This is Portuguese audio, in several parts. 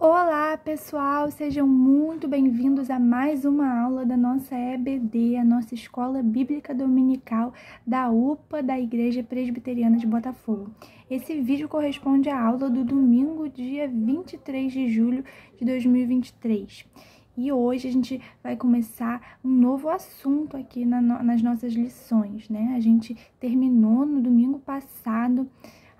Olá, pessoal! Sejam muito bem-vindos a mais uma aula da nossa EBD, a nossa Escola Bíblica Dominical da UPA da Igreja Presbiteriana de Botafogo. Esse vídeo corresponde à aula do domingo, dia 23 de julho de 2023. E hoje a gente vai começar um novo assunto aqui nas nossas lições, né? A gente terminou no domingo passado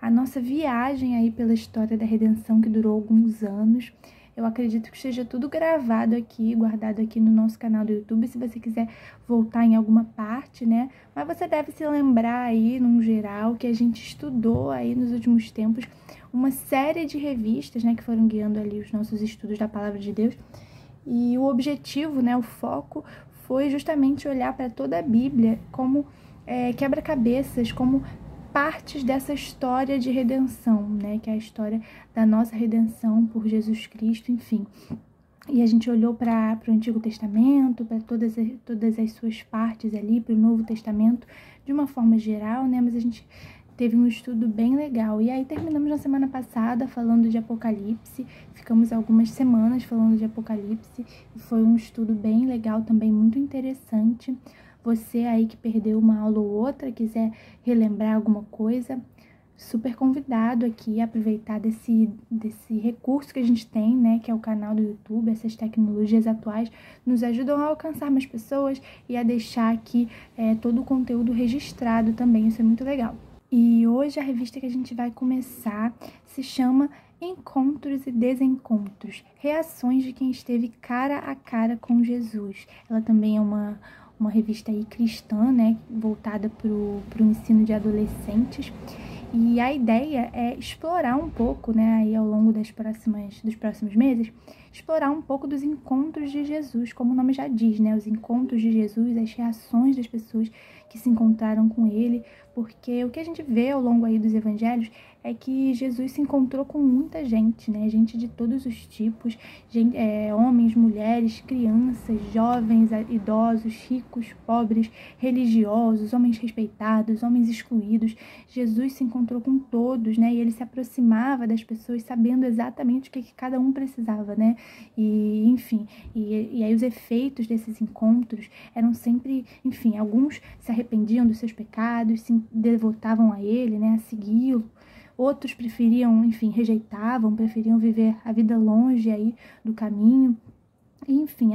a nossa viagem aí pela história da redenção, que durou alguns anos. Eu acredito que esteja tudo gravado aqui, guardado aqui no nosso canal do YouTube, se você quiser voltar em alguma parte, né? Mas você deve se lembrar aí, num geral, que a gente estudou aí nos últimos tempos uma série de revistas, né, que foram guiando ali os nossos estudos da Palavra de Deus. E o objetivo, né, o foco, foi justamente olhar para toda a Bíblia como quebra-cabeças, como partes dessa história de redenção, né, que é a história da nossa redenção por Jesus Cristo, enfim. E a gente olhou para o Antigo Testamento, para todas as suas partes ali, para o Novo Testamento, de uma forma geral, né, mas a gente teve um estudo bem legal. E aí terminamos na semana passada falando de Apocalipse, ficamos algumas semanas falando de Apocalipse, e foi um estudo bem legal também, muito interessante. Você aí que perdeu uma aula ou outra, quiser relembrar alguma coisa, super convidado aqui a aproveitar desse recurso que a gente tem, né, que é o canal do YouTube. Essas tecnologias atuais nos ajudam a alcançar mais pessoas e a deixar aqui todo o conteúdo registrado também, isso é muito legal. E hoje a revista que a gente vai começar se chama Encontros e Desencontros, reações de quem esteve cara a cara com Jesus. Ela também é uma revista aí cristã, né, voltada para o ensino de adolescentes. E a ideia é explorar um pouco, né, aí ao longo dos próximos meses, explorar um pouco dos encontros de Jesus, como o nome já diz, né, os encontros de Jesus, as reações das pessoas que se encontraram com ele, porque o que a gente vê ao longo aí dos evangelhos é que Jesus se encontrou com muita gente, né, gente de todos os tipos, homens, mulheres, crianças, jovens, idosos, ricos, pobres, religiosos, homens respeitados, homens excluídos. Jesus se encontrou com todos, né, e ele se aproximava das pessoas sabendo exatamente o que cada um precisava, né, e enfim, e aí os efeitos desses encontros eram sempre, enfim, alguns se arrependiam dos seus pecados, se devotavam a ele, né, a segui-lo. Outros preferiam, enfim, preferiam viver a vida longe aí do caminho. Enfim,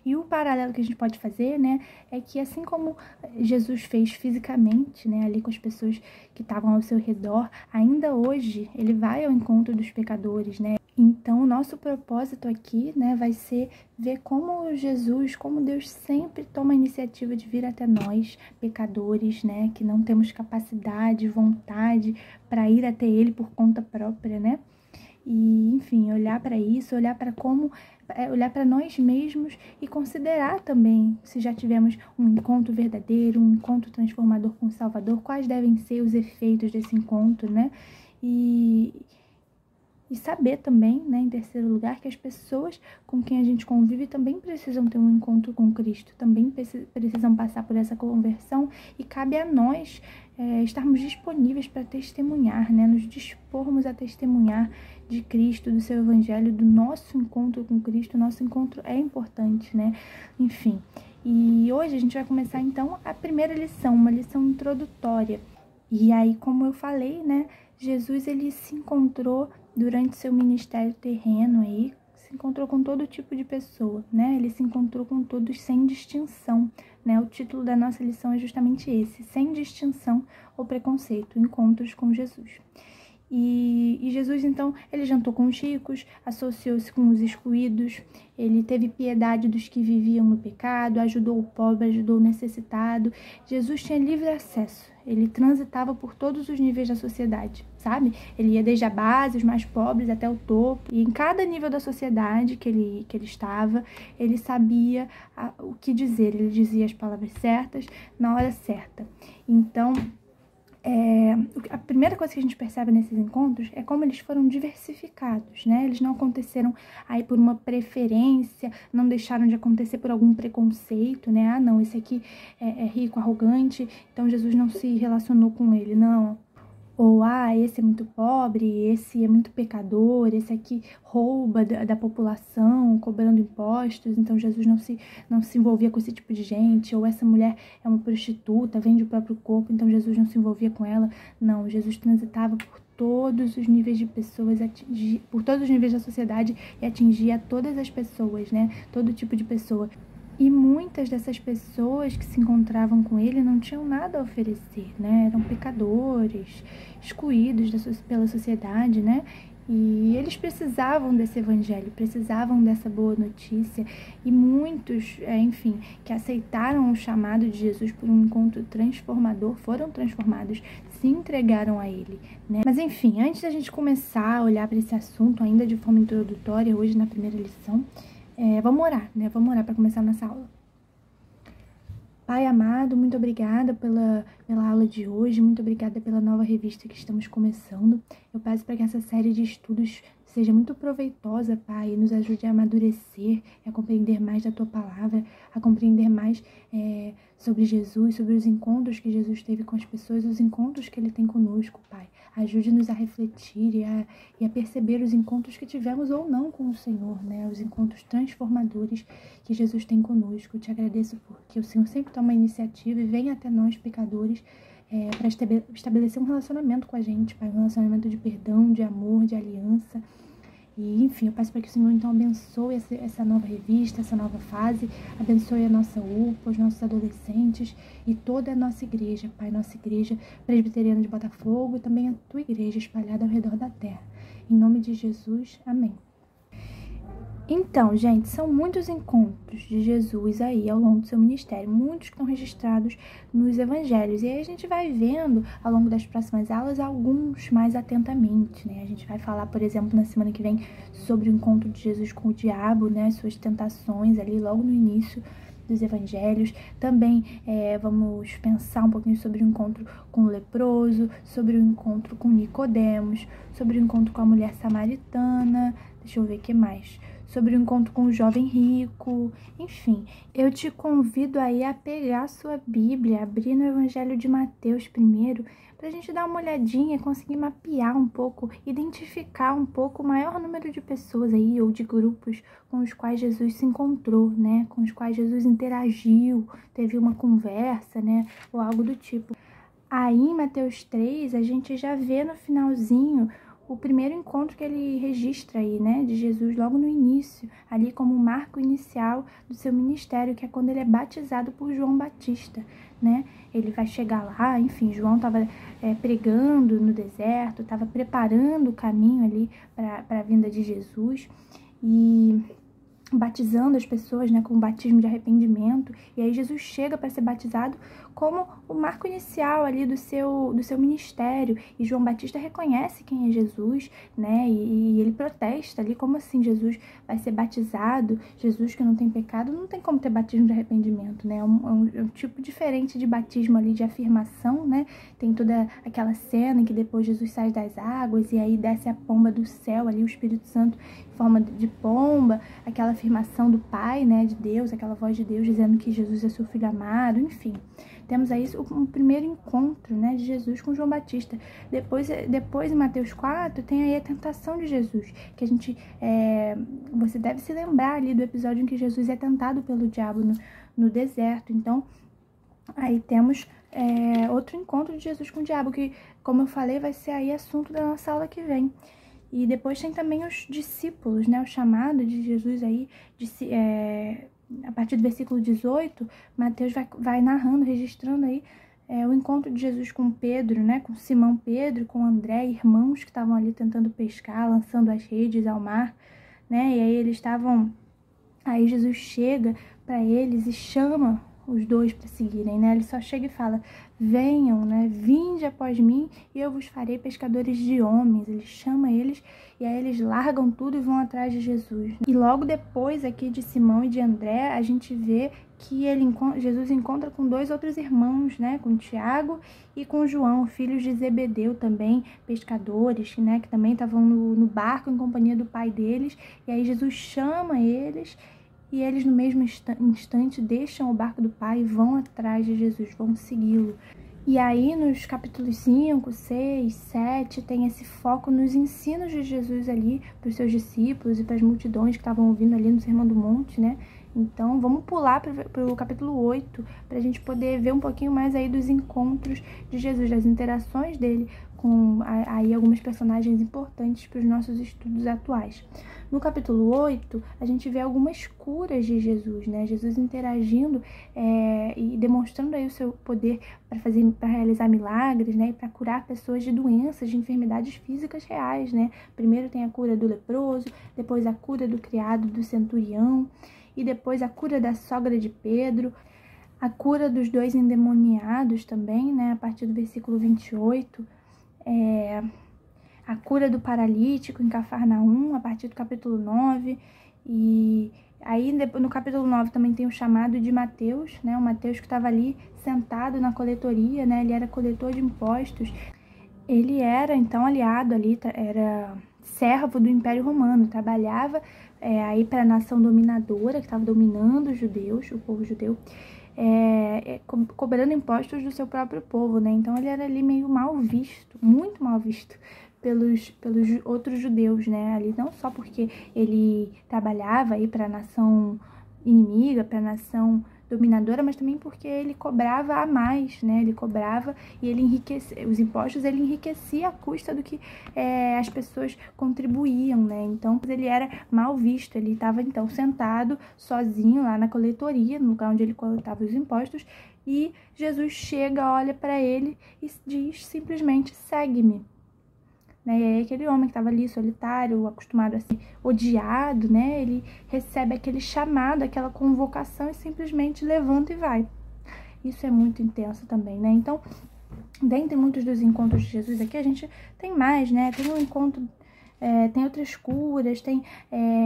e o paralelo que a gente pode fazer, né, é que assim como Jesus fez fisicamente, né, ali com as pessoas que estavam ao seu redor, ainda hoje ele vai ao encontro dos pecadores, né. Então, o nosso propósito aqui, né, vai ser ver como Jesus, como Deus sempre toma a iniciativa de vir até nós, pecadores, né, que não temos capacidade, vontade para ir até Ele por conta própria, né. E, enfim, olhar para isso, olhar para nós mesmos e considerar também, se já tivemos um encontro verdadeiro, um encontro transformador com o Salvador, quais devem ser os efeitos desse encontro, né? E saber também, né, em terceiro lugar, que as pessoas com quem a gente convive também precisam ter um encontro com Cristo, também precisam passar por essa conversão, e cabe a nós estarmos disponíveis para testemunhar, né, nos dispormos a testemunhar de Cristo, do seu evangelho, do nosso encontro com Cristo. Nosso encontro é importante, né, enfim. E hoje a gente vai começar então a primeira lição, uma lição introdutória. E aí, como eu falei, né, Jesus ele se encontrou durante seu ministério terreno aí, se encontrou com todo tipo de pessoa, né? Ele se encontrou com todos sem distinção, né? O título da nossa lição é justamente esse, sem distinção ou preconceito, encontros com Jesus. E Jesus, então, ele jantou com os ricos, associou-se com os excluídos, ele teve piedade dos que viviam no pecado, ajudou o pobre, ajudou o necessitado. Jesus tinha livre acesso, ele transitava por todos os níveis da sociedade, sabe? Ele ia desde a base, os mais pobres, até o topo. E em cada nível da sociedade que ele estava, ele sabia o que dizer, ele dizia as palavras certas na hora certa. Então, a primeira coisa que a gente percebe nesses encontros é como eles foram diversificados, né? Eles não aconteceram aí por uma preferência, não deixaram de acontecer por algum preconceito, né? Ah, não, esse aqui é rico, arrogante, então Jesus não se relacionou com ele. Não, Ou, esse é muito pobre, esse é muito pecador, esse aqui rouba da população, cobrando impostos, então Jesus não se envolvia com esse tipo de gente. Ou essa mulher é uma prostituta, vende o próprio corpo, então Jesus não se envolvia com ela. Não, Jesus transitava por todos os níveis de pessoas, por todos os níveis da sociedade e atingia todas as pessoas, né? Todo tipo de pessoa. E muitas dessas pessoas que se encontravam com ele não tinham nada a oferecer, né? Eram pecadores, excluídos pela sociedade, né? E eles precisavam desse evangelho, precisavam dessa boa notícia. E muitos, enfim, que aceitaram o chamado de Jesus por um encontro transformador, foram transformados, se entregaram a ele, né? Mas enfim, antes da gente começar a olhar para esse assunto, ainda de forma introdutória, hoje na primeira lição, vamos orar, né? Vamos orar para começar a nossa aula. Pai amado, muito obrigada pela aula de hoje, muito obrigada pela nova revista que estamos começando. Eu peço para que essa série de estudos seja muito proveitosa, Pai, e nos ajude a amadurecer, a compreender mais da Tua Palavra, a compreender mais sobre Jesus, sobre os encontros que Jesus teve com as pessoas, os encontros que Ele tem conosco, Pai. Ajude-nos a refletir e a perceber os encontros que tivemos ou não com o Senhor, né? Os encontros transformadores que Jesus tem conosco. Eu te agradeço porque o Senhor sempre toma a iniciativa e vem até nós, pecadores, para estabelecer um relacionamento com a gente, Pai, um relacionamento de perdão, de amor, de aliança. E, enfim, eu peço para que o Senhor, então, abençoe essa nova revista, essa nova fase, abençoe a nossa UPA, os nossos adolescentes e toda a nossa igreja, Pai, nossa igreja presbiteriana de Botafogo e também a Tua igreja espalhada ao redor da terra. Em nome de Jesus, amém. Então, gente, são muitos encontros de Jesus aí ao longo do seu ministério, muitos que estão registrados nos evangelhos. E aí a gente vai vendo ao longo das próximas aulas alguns mais atentamente, né? A gente vai falar, por exemplo, na semana que vem sobre o encontro de Jesus com o diabo, né? Suas tentações ali logo no início dos evangelhos. Também vamos pensar um pouquinho sobre o encontro com o leproso, sobre o encontro com Nicodemos, sobre o encontro com a mulher samaritana. Deixa eu ver o que mais. Sobre o encontro com o jovem rico, enfim. Eu te convido aí a pegar a sua Bíblia, abrir no Evangelho de Mateus primeiro, para a gente dar uma olhadinha, conseguir mapear um pouco, identificar um pouco o maior número de pessoas aí, ou de grupos com os quais Jesus se encontrou, né? Com os quais Jesus interagiu, teve uma conversa, né? Ou algo do tipo. Aí em Mateus 3, a gente já vê no finalzinho o primeiro encontro que ele registra aí, né, de Jesus logo no início, ali como marco inicial do seu ministério, que é quando ele é batizado por João Batista, né? Ele vai chegar lá, enfim, João estava pregando no deserto, estava preparando o caminho ali para a vinda de Jesus e batizando as pessoas, né, com o batismo de arrependimento. E aí Jesus chega para ser batizado como o marco inicial ali do seu ministério. E João Batista reconhece quem é Jesus, né, e ele protesta ali, como assim Jesus vai ser batizado? Jesus que não tem pecado, não tem como ter batismo de arrependimento, né? É um tipo diferente de batismo ali, de afirmação, né? Tem toda aquela cena em que depois Jesus sai das águas e aí desce a pomba do céu ali, o Espírito Santo em forma de pomba, aquela afirmação do Pai, né, de Deus, aquela voz de Deus dizendo que Jesus é seu filho amado, enfim. Temos aí um primeiro encontro, né, de Jesus com João Batista. Depois em Mateus 4, tem aí a tentação de Jesus, que a gente, você deve se lembrar ali do episódio em que Jesus é tentado pelo diabo no deserto. Então, aí temos outro encontro de Jesus com o diabo, que, como eu falei, vai ser aí assunto da nossa aula que vem. E depois tem também os discípulos, né? O chamado de Jesus aí, a partir do versículo 18, Mateus vai narrando, registrando aí o encontro de Jesus com Pedro, né? Com Simão Pedro, com André, irmãos que estavam ali tentando pescar, lançando as redes ao mar, né? E aí Jesus chega para eles e chama os dois para seguirem, né? Ele só chega e fala: venham, né? Vinde após mim e eu vos farei pescadores de homens. Ele chama eles e aí eles largam tudo e vão atrás de Jesus. E logo depois aqui de Simão e de André, a gente vê que Jesus encontra com dois outros irmãos, né? Com Tiago e com João, filhos de Zebedeu também, pescadores, né? Que também estavam no barco em companhia do pai deles. E aí Jesus chama eles e eles no mesmo instante deixam o barco do pai e vão atrás de Jesus, vão segui-lo. E aí, nos capítulos 5, 6, 7, tem esse foco nos ensinos de Jesus ali para os seus discípulos e para as multidões que estavam ouvindo ali no Sermão do Monte, né? Então, vamos pular para o capítulo 8, para a gente poder ver um pouquinho mais aí dos encontros de Jesus, das interações dele com aí algumas personagens importantes para os nossos estudos atuais. No capítulo 8, a gente vê algumas curas de Jesus, né? Jesus interagindo e demonstrando aí o seu poder para realizar milagres, né? E para curar pessoas de doenças, de enfermidades físicas reais, né? Primeiro tem a cura do leproso, depois a cura do criado do centurião, e depois a cura da sogra de Pedro, a cura dos 2 endemoniados também, né? A partir do versículo 28, a cura do paralítico em Cafarnaum, a partir do capítulo 9, e aí no capítulo 9 também tem o chamado de Mateus, né? O Mateus que estava ali sentado na coletoria, né? Ele era coletor de impostos, ele era então aliado ali, era servo do Império Romano, trabalhava aí para a nação dominadora que estava dominando os judeus, o povo judeu, cobrando impostos do seu próprio povo, né? Então ele era ali meio mal visto, muito mal visto pelos outros judeus, né? Ali não só porque ele trabalhava aí para a nação inimiga, para a nação dominadora, mas também porque ele cobrava a mais, né? Ele cobrava e ele enriquecia os impostos, ele enriquecia à custa do que as pessoas contribuíam, né? Então ele era mal visto, ele estava então sentado sozinho lá na coletoria, no lugar onde ele coletava os impostos, e Jesus chega, olha para ele e diz simplesmente: segue-me. Né? E aí aquele homem que estava ali solitário, acostumado a ser odiado, né? Ele recebe aquele chamado, aquela convocação e simplesmente levanta e vai. Isso é muito intenso também, né? Então, dentre muitos dos encontros de Jesus aqui, a gente tem mais, né? Tem um encontro, tem outras curas, tem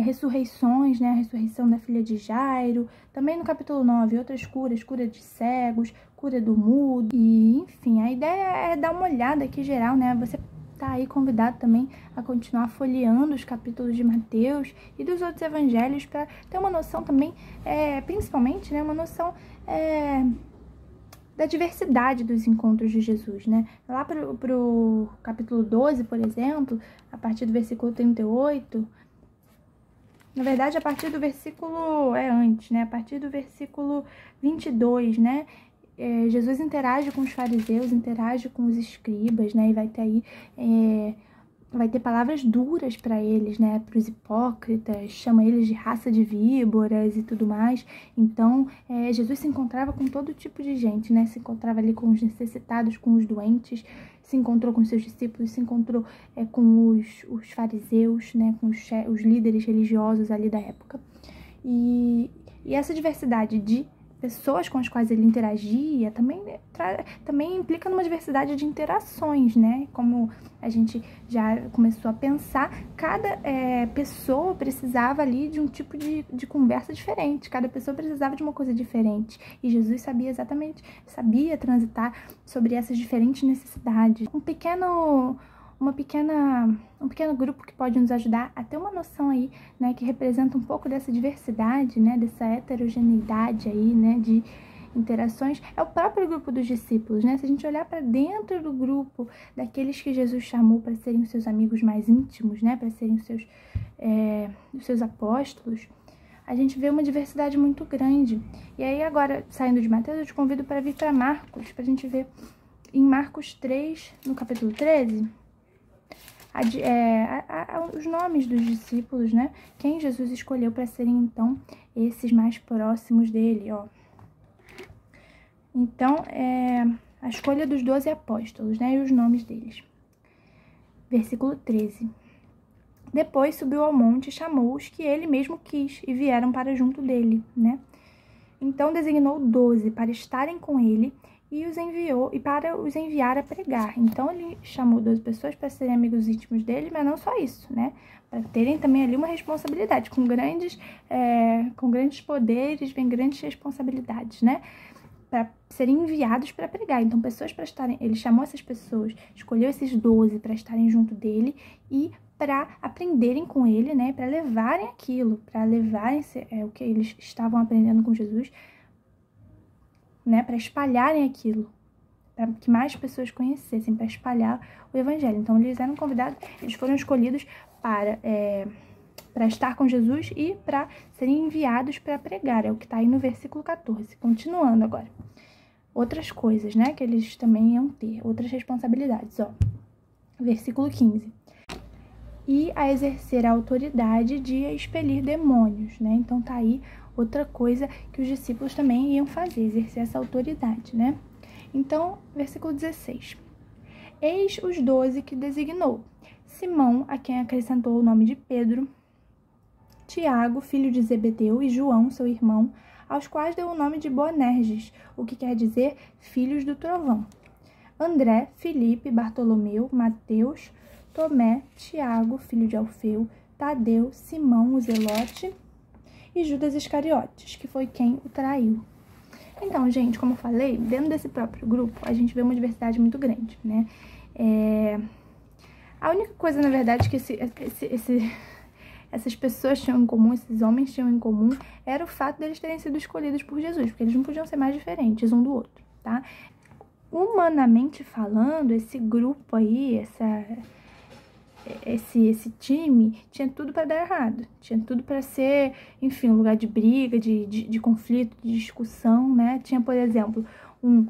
ressurreições, né? A ressurreição da filha de Jairo. Também no capítulo 9, outras curas, cura de cegos, cura do mudo. E, enfim, a ideia é dar uma olhada aqui geral, né? Você tá aí convidado também a continuar folheando os capítulos de Mateus e dos outros evangelhos para ter uma noção também, principalmente, né, uma noção da diversidade dos encontros de Jesus, né? Lá pro capítulo 12, por exemplo, a partir do versículo 38, na verdade, a partir do versículo, antes, né? A partir do versículo 22, né? Jesus interage com os fariseus, interage com os escribas, né? E vai ter aí, vai ter palavras duras para eles, né? Para os hipócritas, chama eles de raça de víboras e tudo mais. Então, Jesus se encontrava com todo tipo de gente, né? Se encontrava ali com os necessitados, com os doentes, se encontrou com seus discípulos, se encontrou com os fariseus, né? Com os líderes religiosos ali da época. E essa diversidade de pessoas com as quais ele interagia também implica numa diversidade de interações, né? Como a gente já começou a pensar, cada pessoa precisava ali de um tipo de conversa diferente, cada pessoa precisava de uma coisa diferente. E Jesus sabia transitar sobre essas diferentes necessidades. Um pequeno grupo que pode nos ajudar a ter uma noção aí, né, que representa um pouco dessa diversidade, né, dessa heterogeneidade aí, né, de interações, é o próprio grupo dos discípulos, né? Se a gente olhar para dentro do grupo daqueles que Jesus chamou para serem os seus amigos mais íntimos, né, para serem os seus apóstolos, a gente vê uma diversidade muito grande. E aí agora, saindo de Mateus, eu te convido para vir para Marcos, para a gente ver em Marcos 3, no capítulo 13, os nomes dos discípulos, né? Quem Jesus escolheu para serem, então, esses mais próximos dele, ó. Então, a escolha dos 12 apóstolos, né? E os nomes deles. Versículo 13. Depois subiu ao monte e chamou os que ele mesmo quis e vieram para junto dele, né? Então designou 12 para estarem com ele e os enviou e para os enviar a pregar. Então ele chamou 12 pessoas para serem amigos íntimos dele, mas não só isso, né? Para terem também ali uma responsabilidade. Com grandes poderes vem grandes responsabilidades, né? Para serem enviados para pregar. Então, pessoas para estarem... Ele chamou essas pessoas, escolheu esses 12 para estarem junto dele e para aprenderem com ele, né? Para levarem aquilo, para levarem o que eles estavam aprendendo com Jesus, né? Para espalharem aquilo para que mais pessoas conhecessem, para espalhar o evangelho. Então, eles eram convidados, eles foram escolhidos para estar com Jesus e para serem enviados para pregar. É o que está aí no versículo 14. Continuando agora. Outras coisas, né, que eles também iam ter, outras responsabilidades, ó. Versículo 15. E a exercer a autoridade de expelir demônios, né? Então tá aí outra coisa que os discípulos também iam fazer, exercer essa autoridade, né? Então, versículo 16. Eis os 12 que designou: Simão, a quem acrescentou o nome de Pedro, Tiago, filho de Zebedeu, e João, seu irmão, aos quais deu o nome de Boanerges, o que quer dizer filhos do trovão. André, Filipe, Bartolomeu, Mateus, Tomé, Tiago, filho de Alfeu, Tadeu, Simão, o Zelote e Judas Iscariotes, que foi quem o traiu. Então, gente, como eu falei, dentro desse próprio grupo, a gente vê uma diversidade muito grande, né? A única coisa, na verdade, que essas pessoas tinham em comum, esses homens tinham em comum, era o fato deles terem sido escolhidos por Jesus, porque eles não podiam ser mais diferentes um do outro, tá? Humanamente falando, esse grupo aí, esse time, tinha tudo para dar errado, tinha tudo para ser, enfim, um lugar de briga, de conflito, de discussão, né? Tinha, por exemplo, um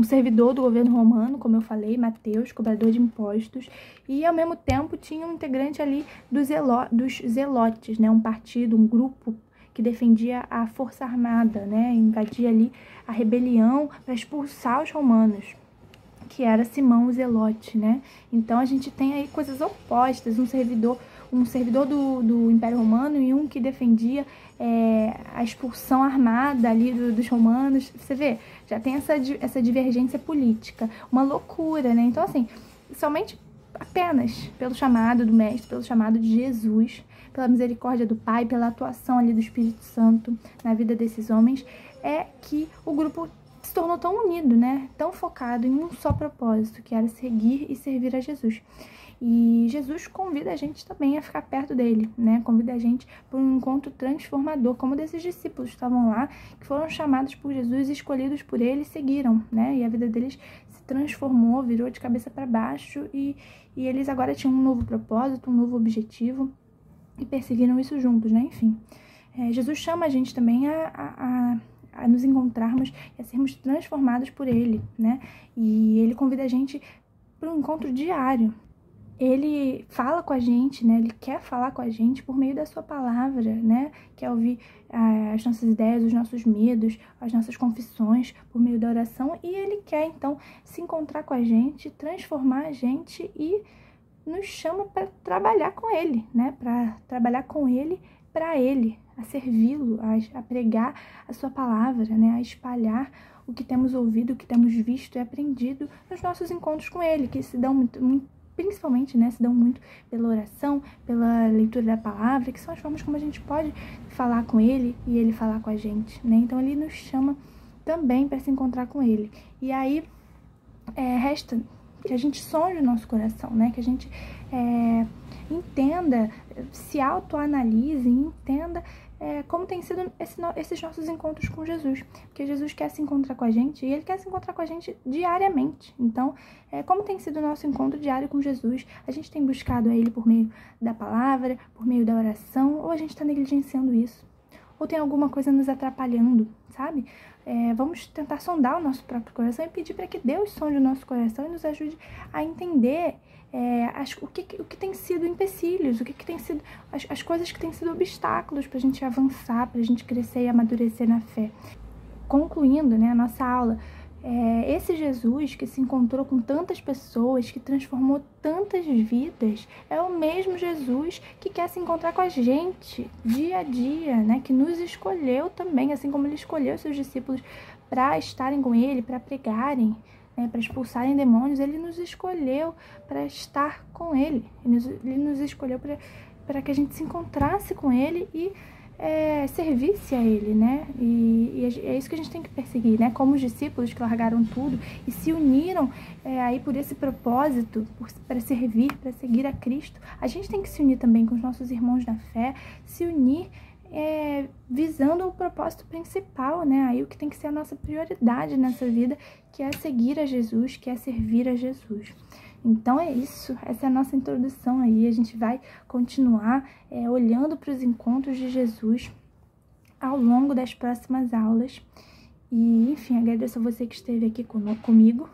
servidor do governo romano, como eu falei, Mateus, cobrador de impostos, e ao mesmo tempo tinha um integrante ali dos zelotes, né? Um partido, um grupo que defendia a força armada, né? Invadia ali a rebelião para expulsar os romanos, que era Simão o Zelote, né? Então a gente tem aí coisas opostas, um servidor do Império Romano e um que defendia a expulsão armada ali dos romanos. Você vê, já tem essa divergência política, uma loucura, né? Então, assim, somente apenas pelo chamado do Mestre, pelo chamado de Jesus, pela misericórdia do Pai, pela atuação ali do Espírito Santo na vida desses homens, é que o grupo se tornou tão unido, né? Tão focado em um só propósito, que era seguir e servir a Jesus. E Jesus convida a gente também a ficar perto dele, né? Convida a gente para um encontro transformador, como desses discípulos que estavam lá, que foram chamados por Jesus, escolhidos por ele e seguiram, né? E a vida deles se transformou, virou de cabeça para baixo e eles agora tinham um novo propósito, um novo objetivo e perseguiram isso juntos, né? Enfim, Jesus chama a gente também a nos encontrarmos e a sermos transformados por ele, né? E ele convida a gente para um encontro diário. Ele fala com a gente, né? Ele quer falar com a gente por meio da sua palavra, né? Quer ouvir as nossas ideias, os nossos medos, as nossas confissões por meio da oração. E ele quer, então, se encontrar com a gente, transformar a gente e nos chama para trabalhar com ele, né? Para trabalhar com ele, para ele, a servi-lo, a pregar a sua palavra, né? A espalhar o que temos ouvido, o que temos visto e aprendido nos nossos encontros com ele, que se dão principalmente, né, se dão muito pela oração, pela leitura da palavra, que são as formas como a gente pode falar com ele e ele falar com a gente, né? Então ele nos chama também para se encontrar com ele. E aí resta que a gente sonhe o nosso coração, né? Que a gente entenda, se autoanalise, entenda como tem sido esses nossos encontros com Jesus. Porque Jesus quer se encontrar com a gente e ele quer se encontrar com a gente diariamente. Então, como tem sido o nosso encontro diário com Jesus? A gente tem buscado a ele por meio da palavra, por meio da oração, ou a gente está negligenciando isso? Ou tem alguma coisa nos atrapalhando, sabe? Vamos tentar sondar o nosso próprio coração e pedir para que Deus sonde o nosso coração e nos ajude a entender o que tem sido empecilhos, o que tem sido as coisas que têm sido obstáculos para a gente avançar, para a gente crescer e amadurecer na fé. Concluindo, né, a nossa aula, esse Jesus que se encontrou com tantas pessoas, que transformou tantas vidas, é o mesmo Jesus que quer se encontrar com a gente dia a dia, né? Que nos escolheu também, assim como ele escolheu seus discípulos para estarem com ele, para pregarem, né? Para expulsarem demônios. Ele nos escolheu para estar com ele. Ele nos escolheu para que a gente se encontrasse com ele e servisse a ele, né? E é isso que a gente tem que perseguir, né? Como os discípulos que largaram tudo e se uniram aí por esse propósito, para servir, para seguir a Cristo, a gente tem que se unir também com os nossos irmãos na fé, se unir visando o propósito principal, né? Aí o que tem que ser a nossa prioridade nessa vida, que é seguir a Jesus, que é servir a Jesus. Então é isso, essa é a nossa introdução aí. A gente vai continuar olhando para os encontros de Jesus ao longo das próximas aulas. E, enfim, agradeço a você que esteve aqui comigo,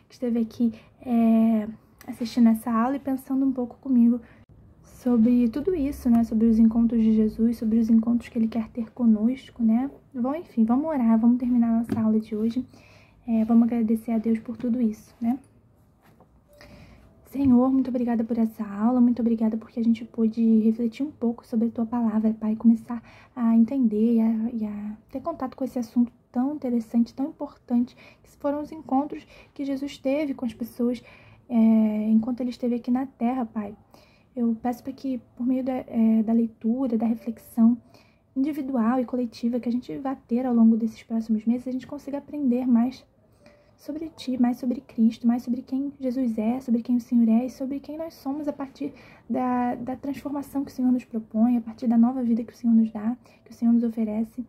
que esteve aqui assistindo essa aula e pensando um pouco comigo sobre tudo isso, né? Sobre os encontros de Jesus, sobre os encontros que Ele quer ter conosco, né? Bom, enfim, vamos orar, vamos terminar a nossa aula de hoje. Vamos agradecer a Deus por tudo isso, né? Senhor, muito obrigada por essa aula, muito obrigada porque a gente pôde refletir um pouco sobre a Tua palavra, Pai, começar a entender e a ter contato com esse assunto tão interessante, tão importante, que foram os encontros que Jesus teve com as pessoas enquanto Ele esteve aqui na Terra, Pai. Eu peço para que, por meio da leitura, da reflexão individual e coletiva que a gente vai ter ao longo desses próximos meses, a gente consiga aprender mais sobre Ti, mais sobre Cristo, mais sobre quem Jesus é, sobre quem o Senhor é e sobre quem nós somos a partir da transformação que o Senhor nos propõe, a partir da nova vida que o Senhor nos dá, que o Senhor nos oferece.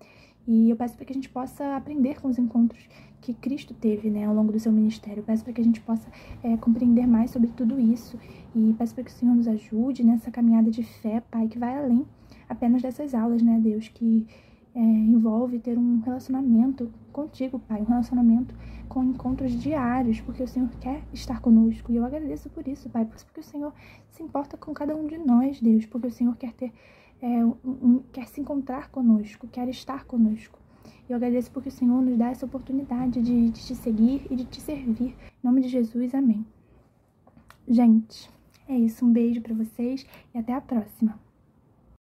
E eu peço para que a gente possa aprender com os encontros que Cristo teve, né, ao longo do seu ministério. Eu peço para que a gente possa compreender mais sobre tudo isso e peço para que o Senhor nos ajude nessa caminhada de fé, Pai, que vai além apenas dessas aulas, né, Deus, que envolve ter um relacionamento contigo, Pai, um relacionamento com encontros diários, porque o Senhor quer estar conosco. E eu agradeço por isso, Pai, porque o Senhor se importa com cada um de nós, Deus, porque o Senhor quer ter quer se encontrar conosco, quer estar conosco. Eu agradeço porque o Senhor nos dá essa oportunidade de te seguir e de te servir. Em nome de Jesus, amém. Gente, é isso. Um beijo para vocês e até a próxima.